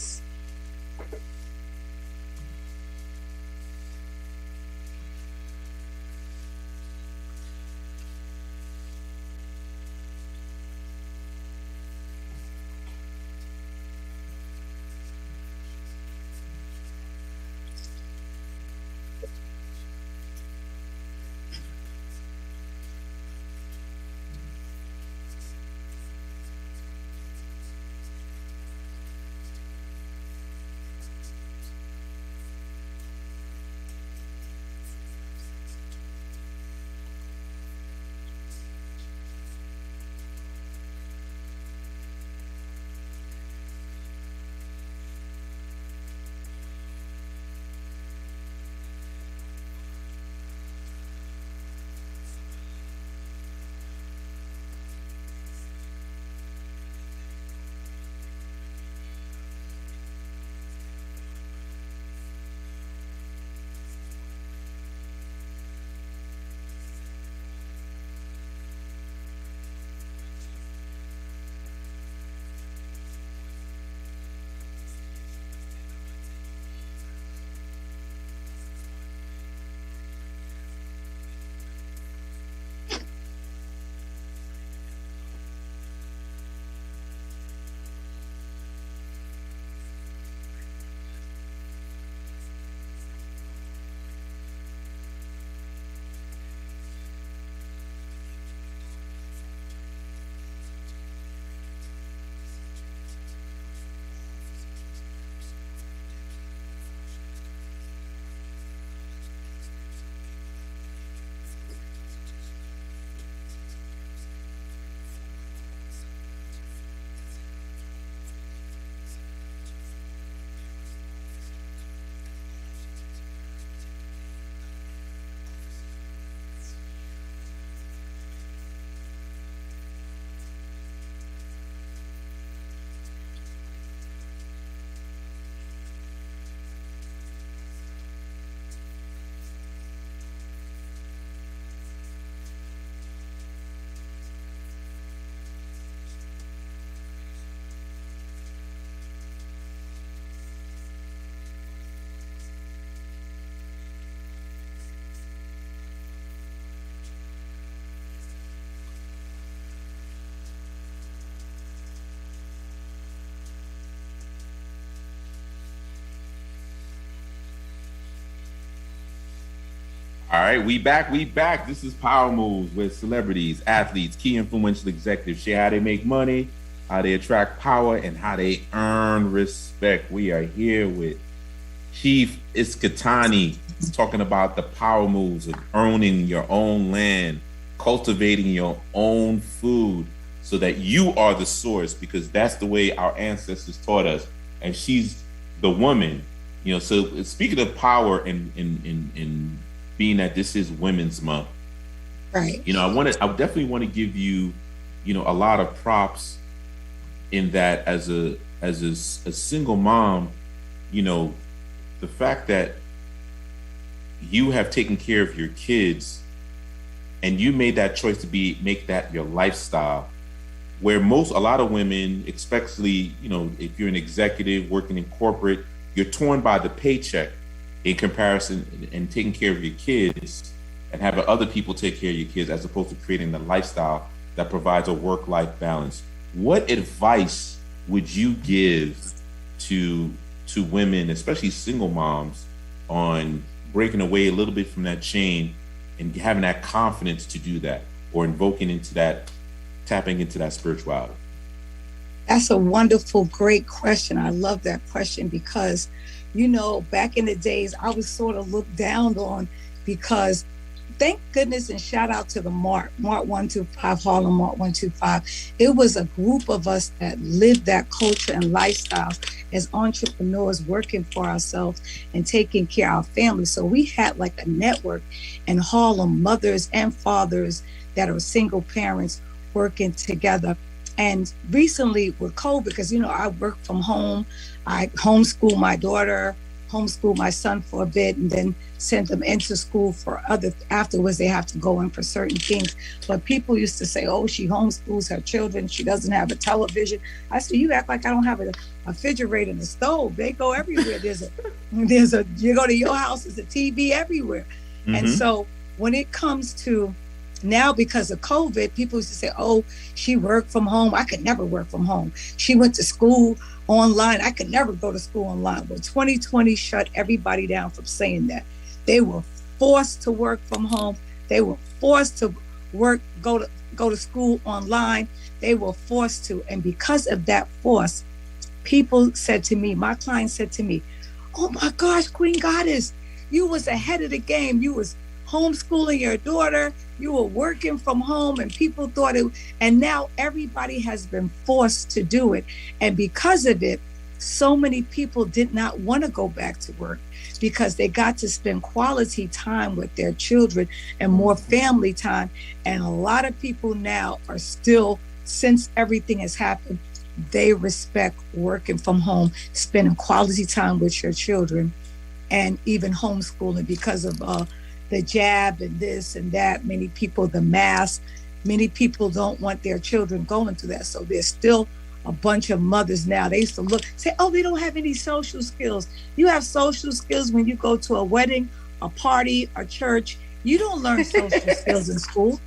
All right, we back. This is Power Moves, where celebrities, athletes, key influential executives share how they make money, how they attract power, and how they earn respect. We are here with Chief Iskatani talking about the power moves of owning your own land, cultivating your own food so that you are the source, because that's the way our ancestors taught us. And she's the woman, so speaking of power and being that this is Women's Month, right? I definitely want to give you, a lot of props in that as a single mom, the fact that you have taken care of your kids and you made that choice to make that your lifestyle, where a lot of women, especially, if you're an executive working in corporate, you're torn by the paycheck in comparison and taking care of your kids and having other people take care of your kids, as opposed to creating a lifestyle that provides a work-life balance. What advice would you give to women, especially single moms, on breaking away a little bit from that chain and having that confidence to do that, or tapping into that spirituality? That's a wonderful, great question. I love that question because, back in the days, I was sort of looked down on, because thank goodness and shout out to the Mart 125, Harlem Mart 125. It was a group of us that lived that culture and lifestyle as entrepreneurs, working for ourselves and taking care of our families. So we had like a network in Harlem, mothers and fathers that are single parents working together. And recently with COVID, because I work from home, I homeschool my daughter, homeschool my son for a bit, and then send them into school for afterwards they have to go in for certain things. But people used to say, oh, she homeschools her children, she doesn't have a television. I said, you act like I don't have a refrigerator and a stove. They go everywhere. You go to your house, there's a TV everywhere. Mm-hmm. And so when it comes to now, because of COVID, people used to say, oh, she worked from home. I could never work from home. She went to school online. I could never go to school online. Well, 2020 shut everybody down from saying that. They were forced to work from home. They were forced to go to school online. They were forced to. And because of that force, people said to me, my clients said to me, oh my gosh, Queen Goddess, you was ahead of the game. You was homeschooling your daughter, you were working from home, and people thought it, and now everybody has been forced to do it. And because of it, so many people did not want to go back to work because they got to spend quality time with their children and more family time. And a lot of people now are still, since everything has happened, they respect working from home, spending quality time with your children, and even homeschooling because of the jab and this and that. Many people, the mask, many people don't want their children going through that. So there's still a bunch of mothers now. They used to say, oh, they don't have any social skills. You have social skills when you go to a wedding, a party, a church. You don't learn social skills in school.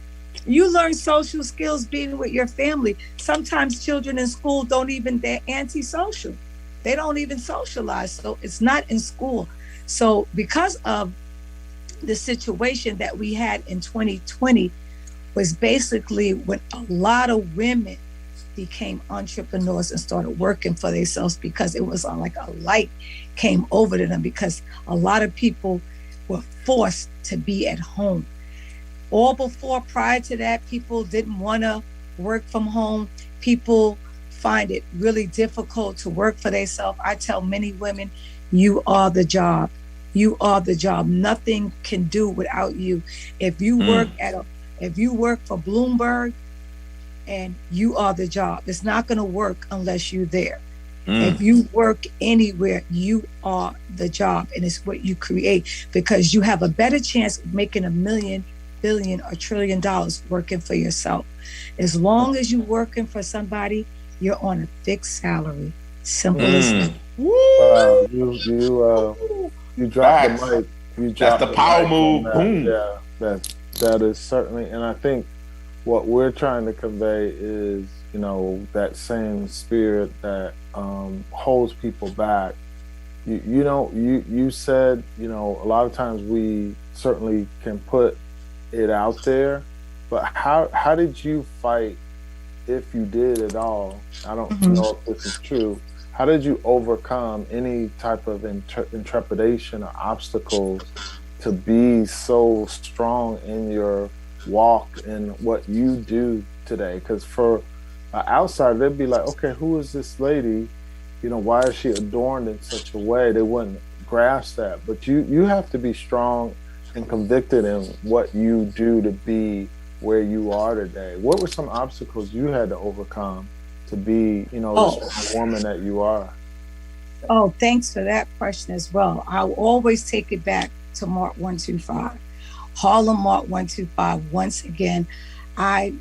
You learn social skills being with your family. Sometimes children in school they're antisocial. They don't even socialize. So it's not in school. So because of the situation that we had in 2020 was basically when a lot of women became entrepreneurs and started working for themselves, because it was like a light came over to them, because a lot of people were forced to be at home. All before, prior to that, people didn't want to work from home. People find it really difficult to work for themselves. I tell many women, you are the job. You are the job. Nothing can do without you. If you work for Bloomberg, and you are the job, it's not going to work unless you're there. If you work anywhere, you are the job, and it's what you create, because you have a better chance of making $1 million, billion, or $1 trillion working for yourself. As long as you're working for somebody, you're on a fixed salary. Simple as that. You dropped the mic. That's the power move. Boom. Yeah, that is certainly, and I think what we're trying to convey is, that same spirit that holds people back. You said, a lot of times we certainly can put it out there, but how did you fight, if you did at all? I don't know if this is true. How did you overcome any type of intrepidation or obstacles to be so strong in your walk and what you do today? Because for an outsider, they'd be like, okay, who is this lady? Why is she adorned in such a way? They wouldn't grasp that. But you have to be strong and convicted in what you do to be where you are today. What were some obstacles you had to overcome to be, the woman that you are? Oh, thanks for that question as well. I'll always take it back to Mark 125. Harlem Mark 125. Once again, I,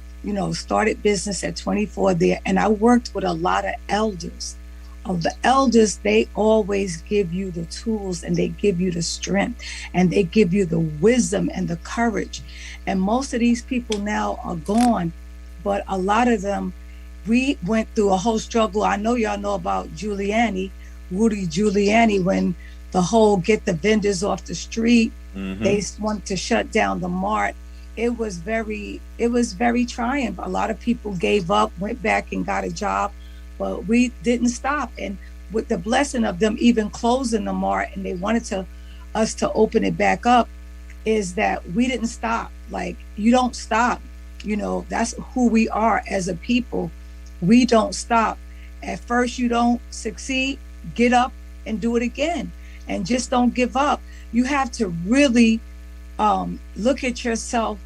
started business at 24 there, and I worked with a lot of elders. The elders, they always give you the tools, and they give you the strength, and they give you the wisdom and the courage. And most of these people now are gone, but a lot of them, we went through a whole struggle. I know y'all know about Rudy Giuliani, when the whole get the vendors off the street, they wanted to shut down the mart. It was very trying. A lot of people gave up, went back and got a job, but we didn't stop. And with the blessing of them even closing the mart, and they wanted us to open it back up, is that we didn't stop. Like, you don't stop. That's who we are as a people. We don't stop. At first you don't succeed, get up and do it again, and just don't give up. You have to really look at yourself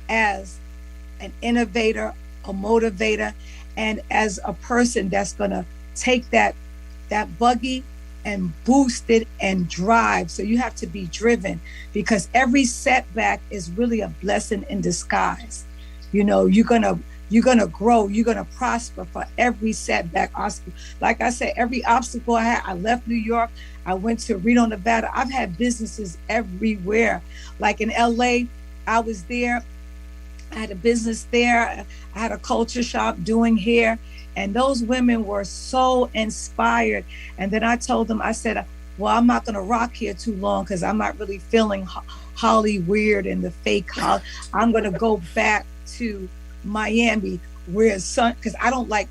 as an innovator, a motivator, and as a person that's gonna take that buggy and boost it and drive. So you have to be driven, because every setback is really a blessing in disguise. You know, you're gonna grow, you're gonna prosper for every setback. Like I said, every obstacle I had, I left New York, I went to Reno, Nevada. I've had businesses everywhere. Like in LA, I was there, I had a business there, I had a culture shop doing hair, and those women were so inspired. And then I told them, I said, well, I'm not gonna rock here too long, because I'm not really feeling Holly weird and the fake Holly. I'm gonna go back to Miami, where sun, because I don't like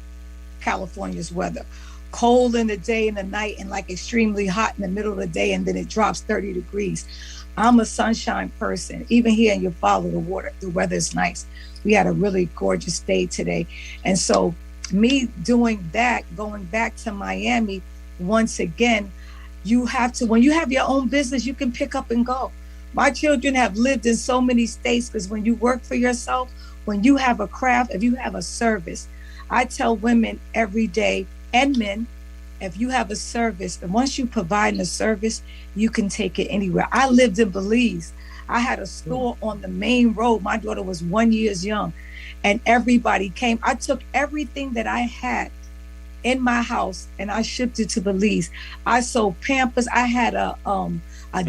California's weather. Cold in the day and the night, and like extremely hot in the middle of the day, and then it drops 30 degrees. I'm a sunshine person. Even here in Eufaula, the weather is nice. We had a really gorgeous day today. And so me doing that, going back to Miami, once again, you have to, when you have your own business, you can pick up and go. My children have lived in so many states, because when you work for yourself, when you have a craft, if you have a service, I tell women every day, and men, if you have a service, and once you provide a service, you can take it anywhere. I lived in Belize. I had a store on the main road. My daughter was 1 year young, and everybody came. I took everything that I had in my house and I shipped it to Belize. I sold Pampers. I had a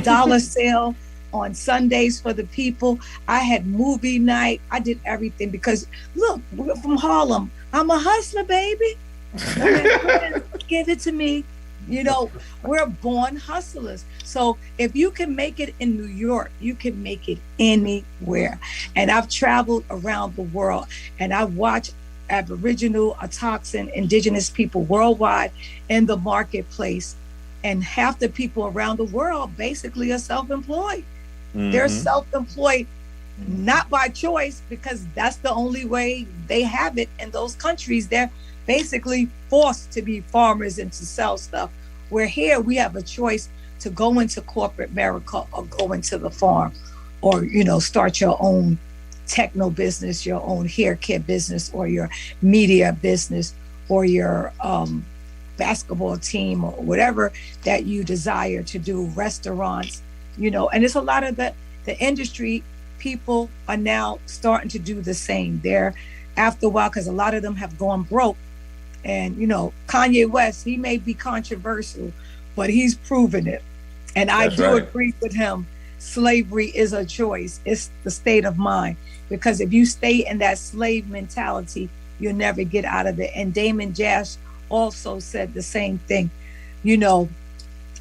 dollar sale on Sundays for the people. I had movie night. I did everything, because look, we're from Harlem. I'm a hustler, baby. Give it to me. You know, we're born hustlers. So if you can make it in New York, you can make it anywhere. And I've traveled around the world, and I watched Aboriginal, Autochthon, indigenous people worldwide in the marketplace. And half the people around the world basically are self-employed. Mm-hmm. They're self-employed, not by choice, because that's the only way they have it in those countries. They're basically forced to be farmers and to sell stuff. Where here we have a choice to go into corporate America, or go into the farm, or, you know, start your own techno business, your own hair care business, or your media business, or your basketball team, or whatever that you desire to do, restaurants, you know. And it's a lot of the industry people are now starting to do the same. They're, after a while, because a lot of them have gone broke. And, you know, Kanye West, he may be controversial, but he's proven it. And I do agree with him. Slavery is a choice. It's the state of mind. Because if you stay in that slave mentality, you'll never get out of it. And Damon Dash also said the same thing. You know,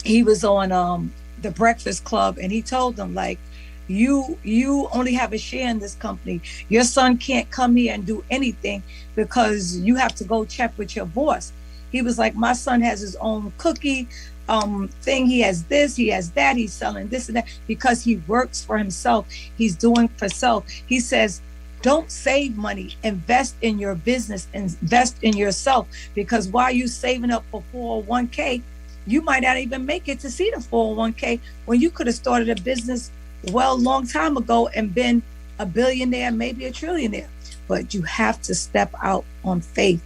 he was on the Breakfast Club, and he told them, like, you only have a share in this company. Your son can't come here and do anything, because you have to go check with your boss. He was like, my son has his own cookie thing. He has this, he has that, he's selling this and that, because he works for himself. He's doing for self. He says, don't save money, invest in your business, invest in yourself, because while you saving up for 401k, you might not even make it to see the 401k, when you could have started a business well, long time ago and been a billionaire, maybe a trillionaire. But you have to step out on faith.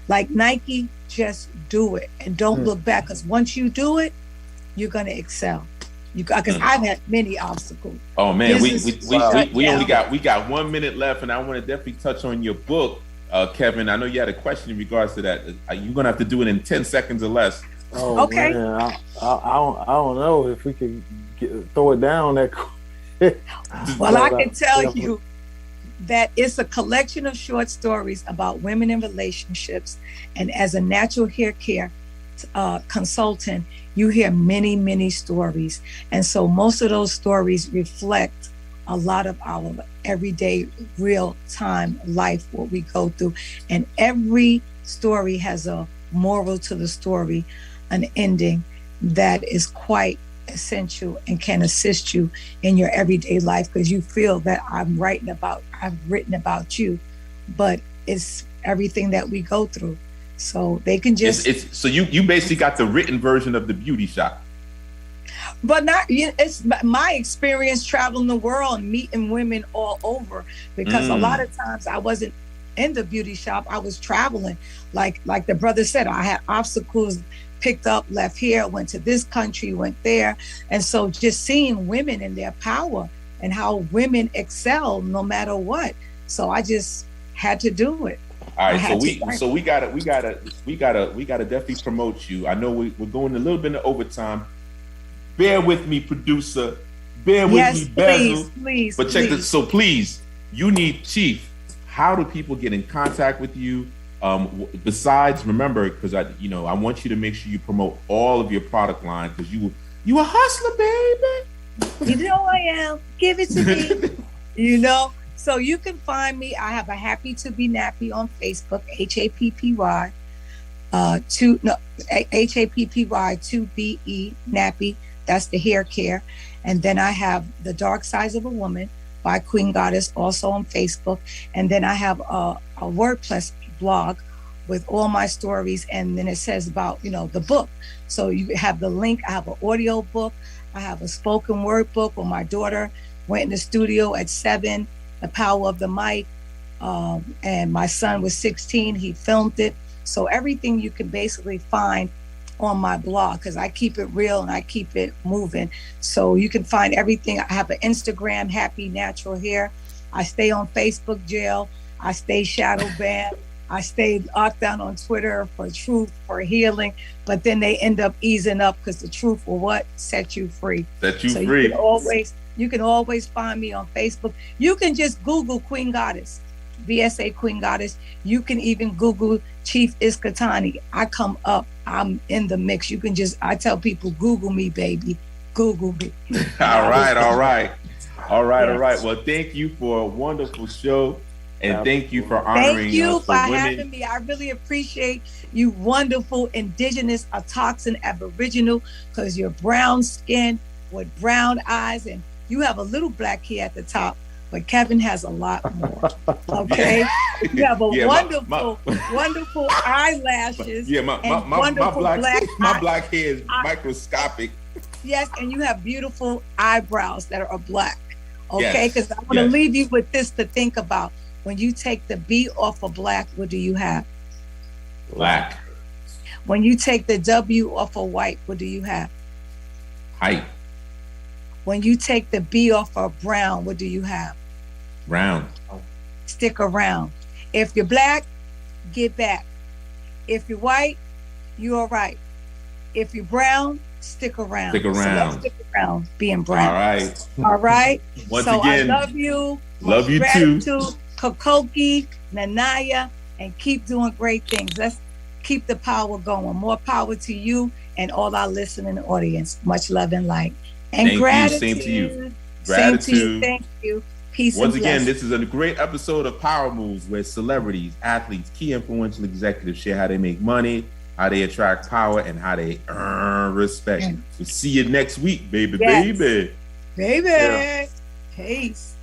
Like Nike, just do it and don't look back, because once you do it, you're going to excel. Because I've had many obstacles. Oh man, we only got 1 minute left, and I want to definitely touch on your book, Kevin. I know you had a question in regards to that. You're going to have to do it in 10 seconds or less. Oh, okay. Man, I don't know if we can throw it down that quick. Well, I can tell you that it's a collection of short stories about women in relationships. And as a natural hair care consultant, you hear many, many stories. And so most of those stories reflect a lot of our everyday, real-time life, what we go through. And every story has a moral to the story, an ending that is quite essential and can assist you in your everyday life, because you feel that I've written about you, but it's everything that we go through. So they can just so you basically got the written version of The Beauty Shop. But not, it's my experience traveling the world and meeting women all over, because a lot of times I wasn't in the beauty shop. I was traveling. Like the brother said, I had obstacles, picked up, left here, went to this country, went there. And so just seeing women in their power and how women excel no matter what. So I just had to do it. All right, so we gotta definitely promote you. I know we're going a little bit of overtime. Bear with me, producer. Bear with me, Basil. Please. But check this. So please, you need Chief. How do people get in contact with you? Besides, remember, because I want you to make sure you promote all of your product line, because you a hustler, baby. You know I am. Give it to me. So you can find me. I have a Happy to Be Nappy on Facebook, HAPPY, HAPPY 2BE Nappy. That's the hair care. And then I have The Dark Sides of a Woman by Queen Goddess, also on Facebook. And then I have a WordPress blog with all my stories. And then it says about, the book. So you have the link. I have an audio book. I have a spoken word book where my daughter went in the studio at 7, The Power of the Mic. And my son was 16. He filmed it. So everything you can basically find on my blog, because I keep it real and I keep it moving. So you can find everything. I have an Instagram, Happy Natural Hair. I stay on Facebook jail. I stay shadow banned. I stay locked down on Twitter for truth, for healing, but then they end up easing up because the truth will set you free. Set you free. You can always find me on Facebook. You can just Google Queen Goddess, VSA Queen Goddess. You can even Google Chief Iskatani. I come up. I'm in the mix. You can I tell people, Google me, baby. Google me. All right. Well, thank you for a wonderful show. And thank you for honoring Thank you us for having me. I really appreciate you, wonderful indigenous, toxin aboriginal, because you're brown skin with brown eyes, and you have a little black hair at the top, but Kevin has a lot more. Okay, you have a wonderful eyelashes. Yeah, my black hair is microscopic. Yes, and you have beautiful eyebrows that are black. Okay, because I want to leave you with this to think about. When you take the B off of black, what do you have? Black. When you take the W off of white, what do you have? Height. When you take the B off of brown, what do you have? Round. Stick around. If you're black, get back. If you're white, you're all right. If you're brown, stick around. Stick around. So let's stick around being brown. All right. Once again, I love you. Love you too. Kokoki, Nanaya, and keep doing great things. Let's keep the power going. More power to you and all our listening audience. Much love and light. And gratitude. Same to you. Gratitude. Same to you. Thank you. Peace Once and again, blessings. this is a great episode of Power Moves where celebrities, athletes, key influential executives share how they make money, how they attract power, and how they earn respect. We'll see you next week, baby. Baby. Yeah. Peace.